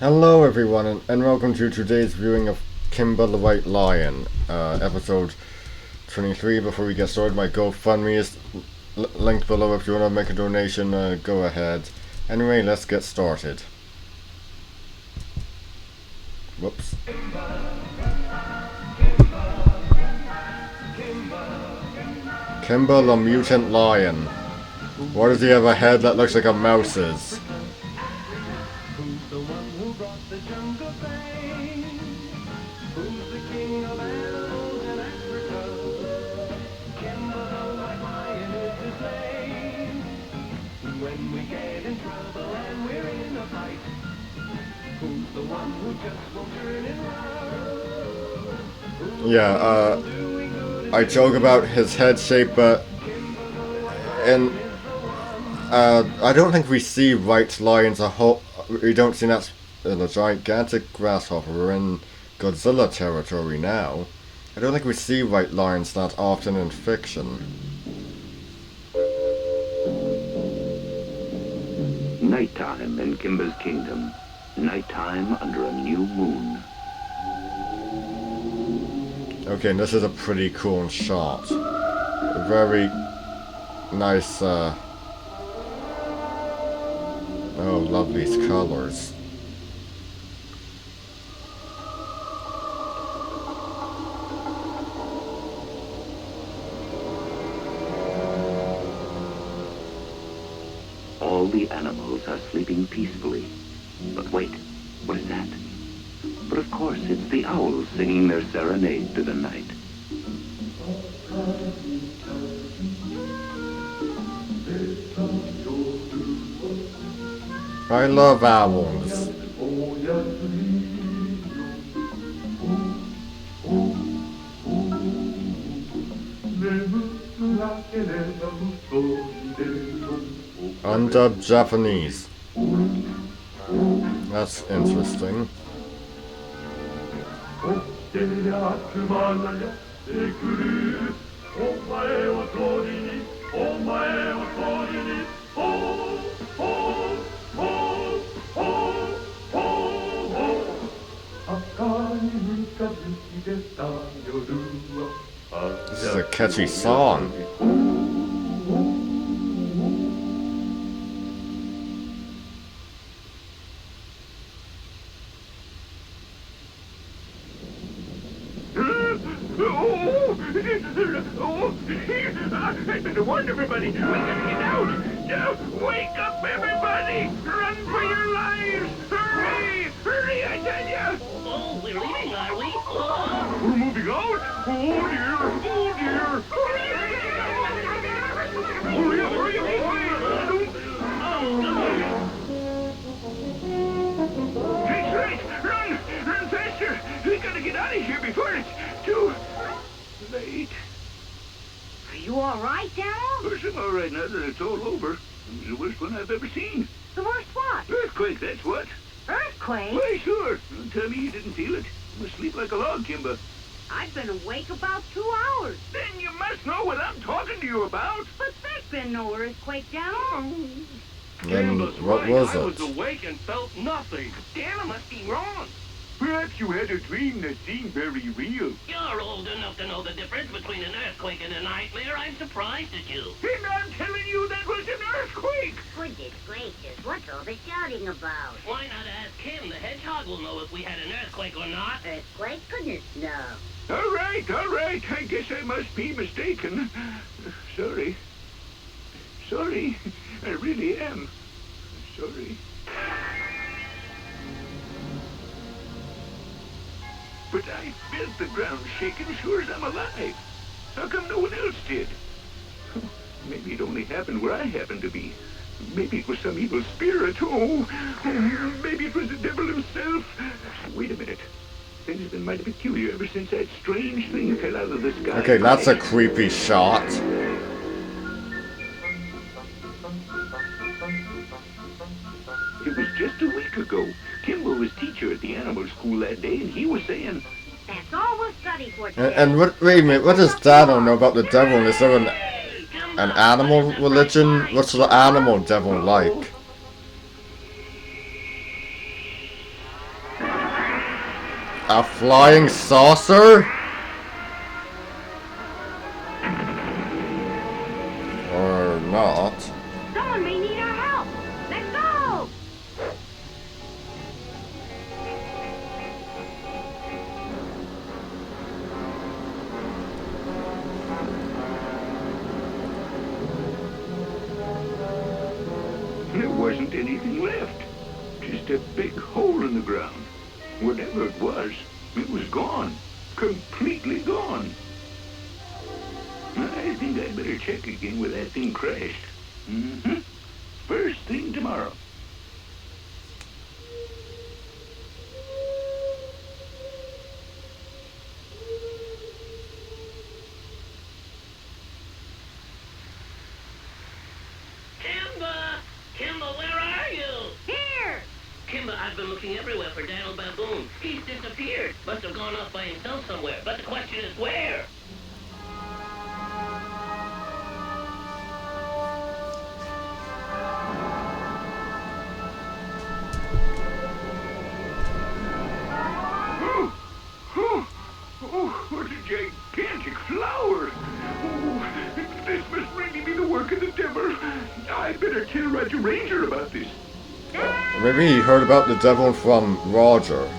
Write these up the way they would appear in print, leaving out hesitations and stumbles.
Hello everyone and welcome to today's viewing of Kimba the White Lion, episode 23. Before we get started, my GoFundMe is linked below. If you want to make a donation, go ahead. Anyway, let's get started. Whoops. Kimba the Mutant Lion. Why does he have a head that looks like a mouse's? Yeah, I joke about his head shape, but I don't think we see white lions a whole. We don't see that in a gigantic grasshopper. We're in Godzilla territory now. I don't think we see white lions that often in fiction. Nighttime in Kimba's kingdom. Nighttime under a new moon. Okay, and this is a pretty cool shot. A very nice, oh, love these colors. All the animals are sleeping peacefully. But wait, what is that? But of course, it's the owls singing their serenade to the night. I love owls. Undubbed Japanese. That's interesting. This is a catchy song. I better warn everybody. We gotta get out. Now, wake up, everybody! Run for your lives! Hurry! Hurry, I tell ya! Oh, we're leaving, are we? Oh. We're moving out? Oh, dear! Oh, dear! Hurry up, hurry up, hurry up! That's right! Run! Run faster! We gotta get out of here before it's too late. Are you all right, Daryl? Of course I'm all right now that it's all over. It's the worst one I've ever seen. The worst what? Earthquake, that's what. Earthquake? Why, sure. Don't tell me you didn't feel it. You must sleep like a log, Kimba. I've been awake about 2 hours. Then you must know what I'm talking to you about. But there's been no earthquake, Daryl. Then Kimba's what right. was I was it? awake and felt nothing. Dana must be wrong. Perhaps you had a dream that seemed very real. You're old enough to know the difference between an earthquake and a nightmare. I'm surprised at you. And I'm telling you that was an earthquake. Goodness gracious, what's all the shouting about? Why not ask him? The hedgehog will know if we had an earthquake or not. Earthquake? Goodness, no. All right, all right. I guess I must be mistaken. Sorry. Sorry. I really am. Sorry. But I felt the ground shaking sure as I'm alive. How come no one else did? Maybe it only happened where I happened to be. Maybe it was some evil spirit. Oh, maybe it was the devil himself. Wait a minute. Things have been mighty peculiar ever since that strange thing fell out of the sky. Okay, that's a creepy shot. It was just a week ago. Kimba was teacher at the animal school that day, and he was saying, That's all we'll study for today. And what? Wait a minute. What does Dano know about the devil? Is there an animal religion? What's the animal devil like? A flying saucer? Or not. Someone may need our help. Let's go! There wasn't anything left. Just a big hole in the ground. Whatever it was gone. Completely gone. I think I'd better check again where that thing crashed. Mm-hmm. First thing tomorrow. Kimba! Kimba, where are you? Here! Kimba, I've been looking everywhere for Daniel Baboon. He's disappeared. Must have gone off by himself somewhere. But the question is where? Oh, what a gigantic flower! Oh, this must really be the work of the devil. I better tell Roger Ranger about this. Maybe he heard about the devil from Roger.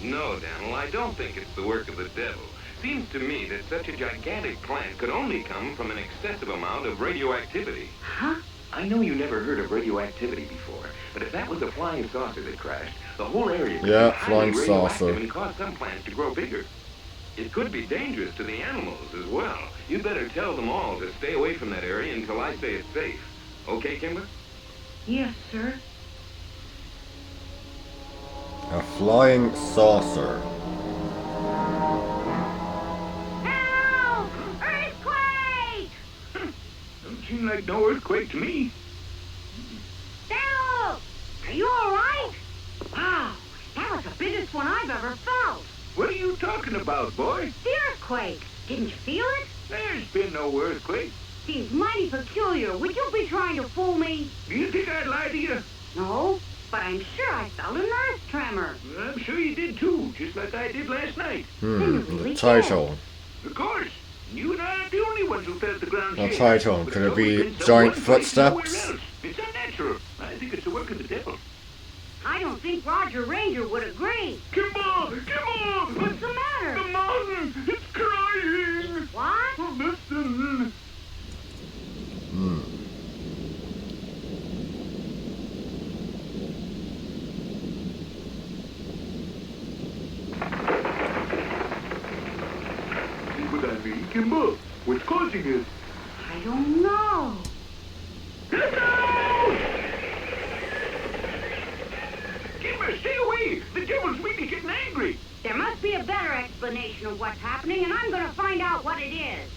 No, Daniel, I don't think it's the work of the devil. Seems to me that such a gigantic plant could only come from an excessive amount of radioactivity. Huh? I know you never heard of radioactivity before, but if that was a flying saucer that crashed, the whole area could Yeah, be highly flying radioactive saucer. and cause some plants to grow bigger. It could be dangerous to the animals as well. You better tell them all to stay away from that area until I say it's safe. Okay, Kimba? Yes, sir. A flying saucer. Help! Earthquake! Don't seem like no earthquake to me. Help! Are you all right? Wow, that was the biggest one I've ever felt. What are you talking about, boy? The earthquake. Didn't you feel it? There's been no earthquake. Seems mighty peculiar. Would you be trying to fool me? Do you think I'd lie to you? No, but I'm sure I felt an earth tremor. I'm sure you did too, just like I did last night. The title. Of course. You and I are the only ones who felt the ground The shake. title. But Could it's it be always been giant someone place somewhere footsteps? else. It's unnatural. I think it's the work of the devil. I don't think Roger Ranger would agree. Kimba! Kimba! What's the matter? The mountain! It's crying! What? Listen! See what I mean, Kimba? What's causing it? I don't know. Look out! Kimba, stay away! The devil's really getting angry! There must be a better explanation of what's happening, and I'm going to find out what it is.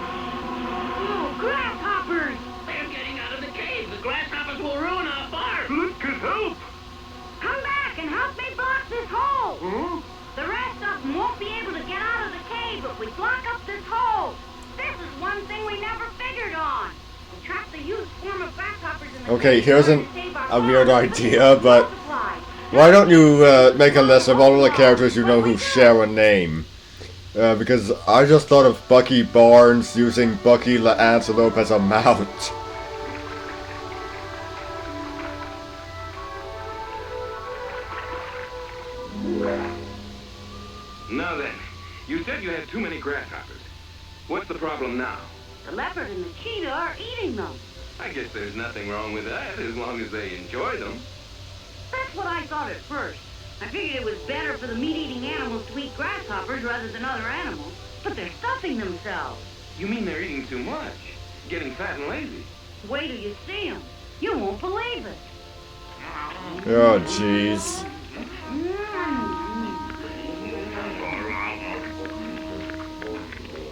Oh, grasshoppers! They're getting out of the cave. The grasshoppers will ruin our farm. Look at help! Come back and help me block this hole! Huh? The rest of them won't be able to get out of the cave if we block up this hole. This is one thing we never figured on. We trap the huge swarm of grasshoppers in the Okay, cave here's in order to save our a weird farm. idea, but Multiply. why don't you make a list of all the characters you know who share a name? Because I just thought of Bucky Barnes using Bucky the Antelope as a mount. Now then, you said you had too many grasshoppers. What's the problem now? The leopard and the cheetah are eating them. I guess there's nothing wrong with that as long as they enjoy them. That's what I thought at first. I figured it was better for the meat-eating animals to eat grasshoppers rather than other animals. But they're stuffing themselves. You mean they're eating too much? Getting fat and lazy? Wait till you see them. You won't believe it. Oh, jeez.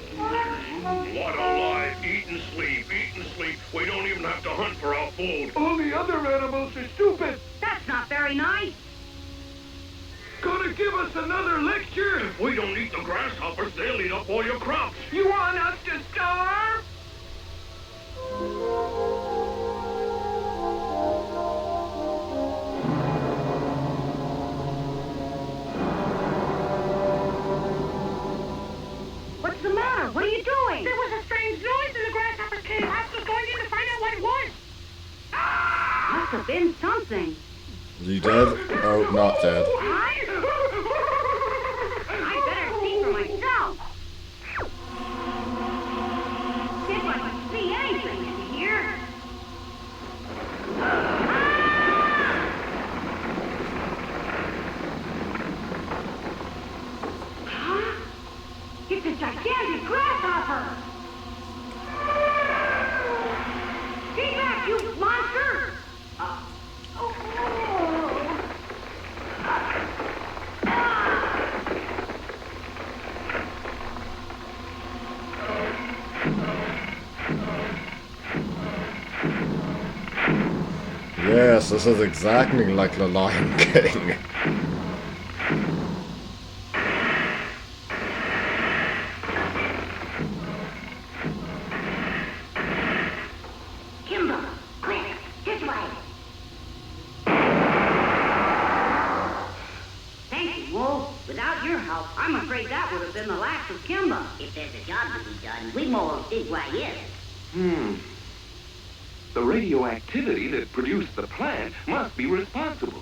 What a life! Eat and sleep, eat and sleep. We don't even have to hunt for our food. All the other animals are stupid. That's not not very nice. Gonna give us another lecture? If we don't eat the grasshoppers, they'll eat up all your crops. You want us to starve? What's the matter? What are you doing? There was a strange noise in the grasshopper's cave. I was going in to find out what it was. Must have been something. Is he dead? Oh, not dead. I better see for myself. If I can see anything in here. Huh? It's a gigantic grasshopper. Stay back, you monster! Yes, this is exactly like the Lion King. Kimba, quick, this way. Thank you, Wolf. Without your help, I'm afraid that would have been the last of Kimba. If there's a job to be done, we more dig why is. The radioactivity that produced the plant must be responsible.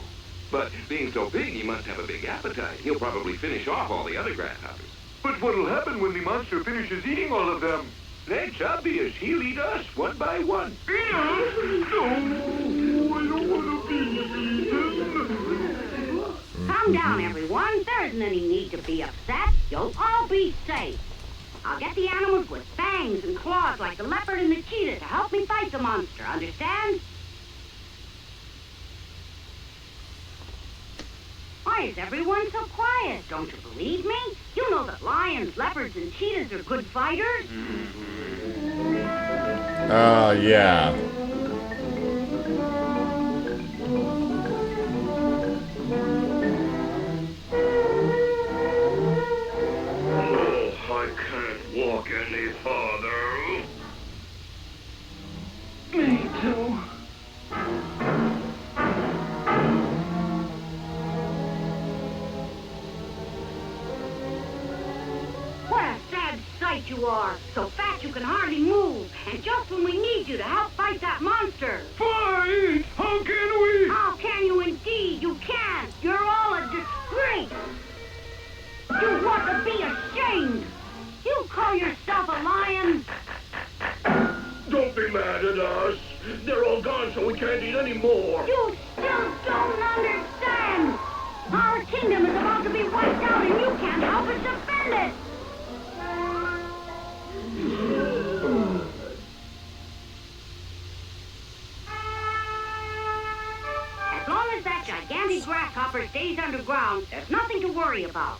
But being so big, he must have a big appetite. He'll probably finish off all the other grasshoppers. But what'll happen when the monster finishes eating all of them? That's obvious. He'll eat us one by one. Eat us? No, I don't want to be eaten. Calm down, everyone. There isn't any need to be upset. You'll all be safe. I'll get the animals with fangs and claws like the leopard and the cheetah to help me fight the monster, understand? Why is everyone so quiet? Don't you believe me? You know that lions, leopards, and cheetahs are good fighters. Yeah. I can't walk any farther. Me too. What a sad sight you are. So fat you can hardly move. And just when we need you to help fight that monster. Fight! How can we? How can you indeed? You can't. You're all a disgrace. You ought to be ashamed. You call yourself a lion? Don't be mad at us. They're all gone, so we can't eat any more. You still don't understand. Our kingdom is about to be wiped out, and you can't help but defend it. As long as that gigantic grasshopper stays underground, there's nothing to worry about.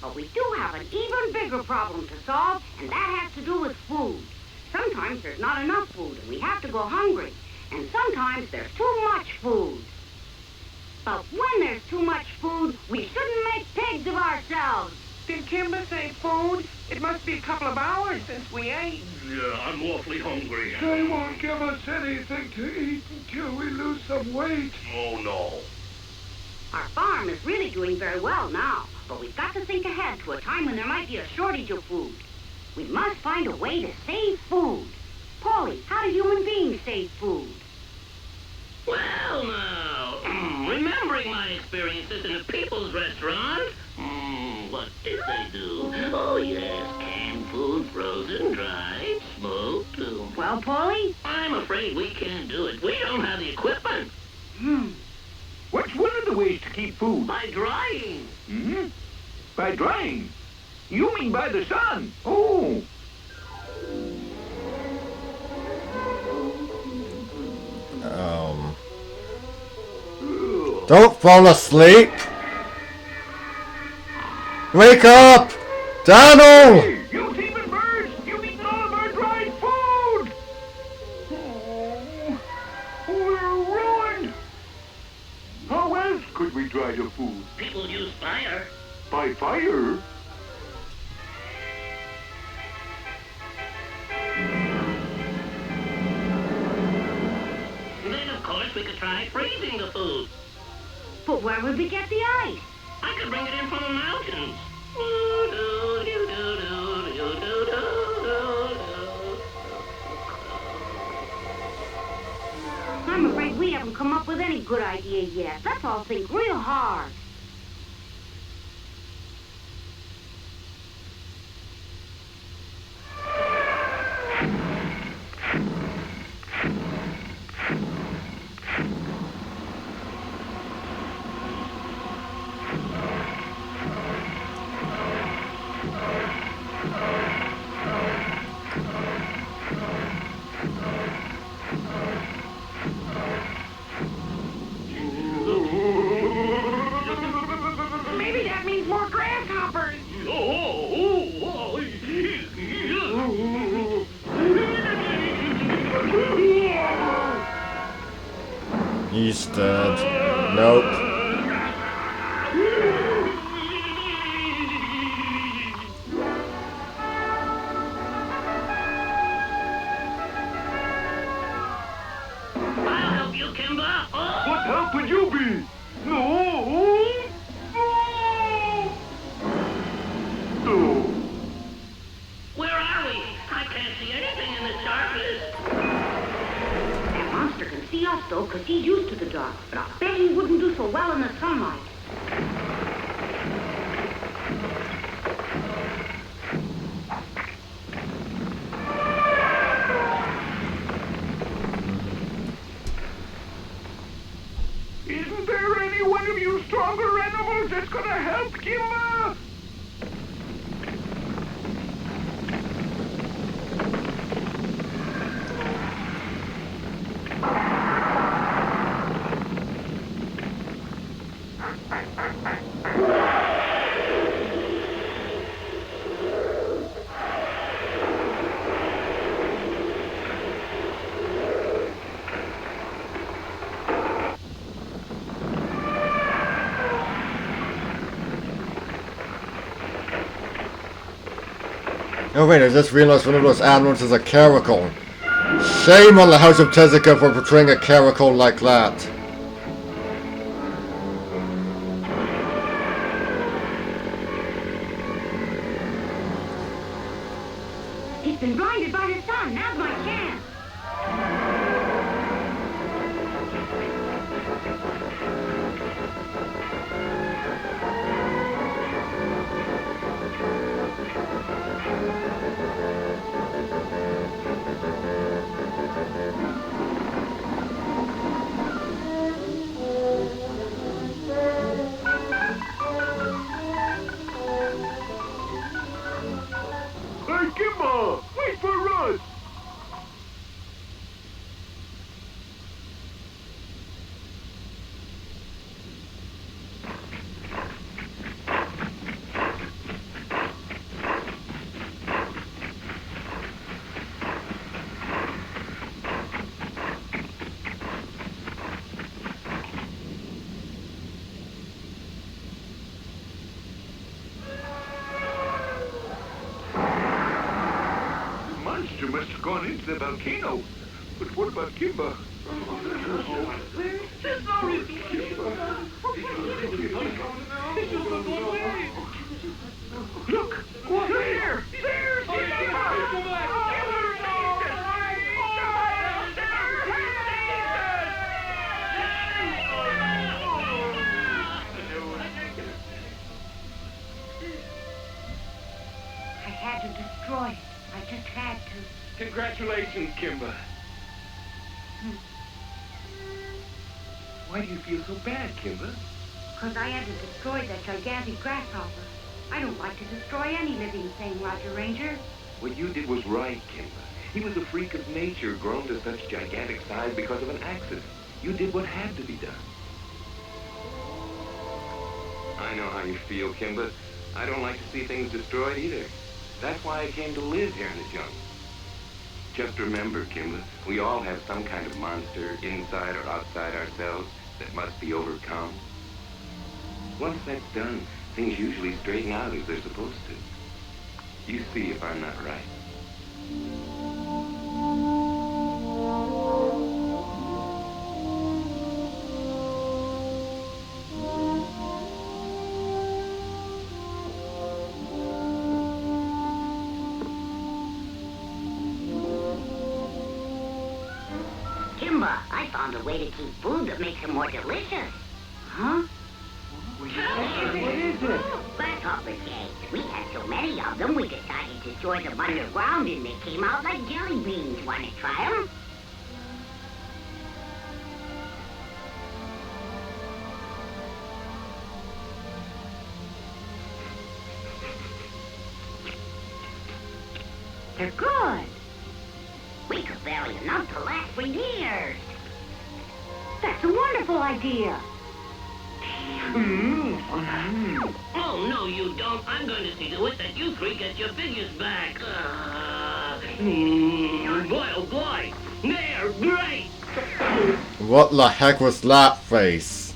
But we do have an even bigger problem to solve, and that has to do with food. Sometimes there's not enough food, and we have to go hungry. And sometimes there's too much food. But when there's too much food, we shouldn't make pigs of ourselves. Did Kimba say food? It must be a couple of hours since we ate. Yeah, I'm awfully hungry. They won't give us anything to eat until we lose some weight. Oh, no. Our farm is really doing very well now, but we've got to think ahead to a time when there might be a shortage of food. We must find a way to save food. Polly, how do human beings save food? Well, now, remembering my experiences in a people's restaurant, what did they do? Oh, yes, canned food, frozen, dried, smoked. Well, Polly? I'm afraid we can't do it. We don't have the equipment. What's one of the ways to keep food? By drying. Hmm? By drying? You mean by the sun? Oh. Don't fall asleep! Wake up! Daniel! Hey, you thieving birds! You've eaten all of our dried food! Oh, we're ruined! Oh, well, could we dry the food? People use fire. By fire? Then, of course, we could try freezing the food. But where would we get the ice? I could bring it in from the mountains. I'm afraid we haven't come up with any good idea yet. Let's all think real hard. Maybe that means more grasshoppers. He's dead. Nope. I'll help you, Kimba. Oh! What help would you be? No! No! Where are we? I can't see anything in this darkness. That monster can see us, though, 'cause he's used to the dark. But I bet he wouldn't do so well in the sunlight. Isn't there any one of you stronger animals that's gonna help Kimba? Oh wait, I just realized one of those animals is a caracal. Shame on the House of Tezuka for portraying a caracal like that. He's been blinded by the sun. Now's my chance. Hey, Kimba! Wait for us! The monster must have gone into the volcano. But what about Kimba? Look! There! There's I had to destroy it. I just had to. Congratulations, Kimba. Why do you feel so bad, Kimba? 'Cause I had to destroy that gigantic grasshopper. I don't like to destroy any living thing, Roger Ranger. What you did was right, Kimba. He was a freak of nature, grown to such gigantic size because of an accident. You did what had to be done. I know how you feel, Kimba. I don't like to see things destroyed either. That's why I came to live here in the jungle. Just remember, Kimba, we all have some kind of monster inside or outside ourselves that must be overcome. Once that's done, things usually straighten out as they're supposed to. You see if I'm not right. Kimba, I found a way to keep food that makes it more delicious. Huh? What is it? Grasshopper cakes. We had so many of them, we decided to store them underground, and they came out like jelly beans. Want to try them? They're good. We could bury enough to last for years. That's a wonderful idea. Oh, no, you don't. I'm going to see to it that you three get your figures back. Boy, oh boy. They're great. What the heck was that face?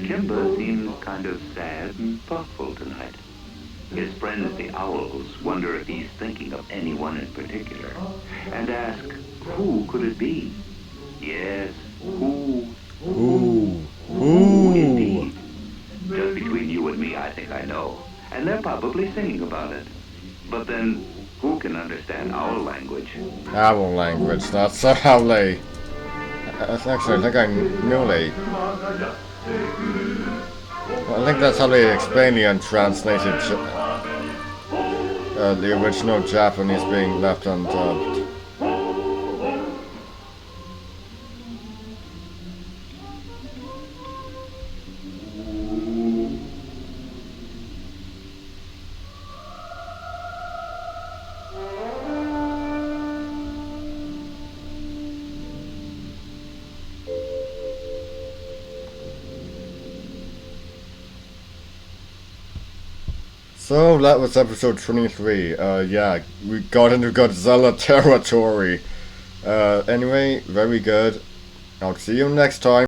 Kimba seems kind of sad and thoughtful tonight. His friends, the owls, wonder if he's thinking of anyone in particular, and ask, who could it be? Yes, who? Who Indeed. Just between you and me, I think I know. And they're probably singing about it. But then, who can understand owl language? Owl language, that's how they... Actually, I think I knew they... I think that's how they explain the untranslated... the original Japanese being left undubbed. So that was episode 23. Yeah, we got into Godzilla territory. Anyway, very good. I'll see you next time.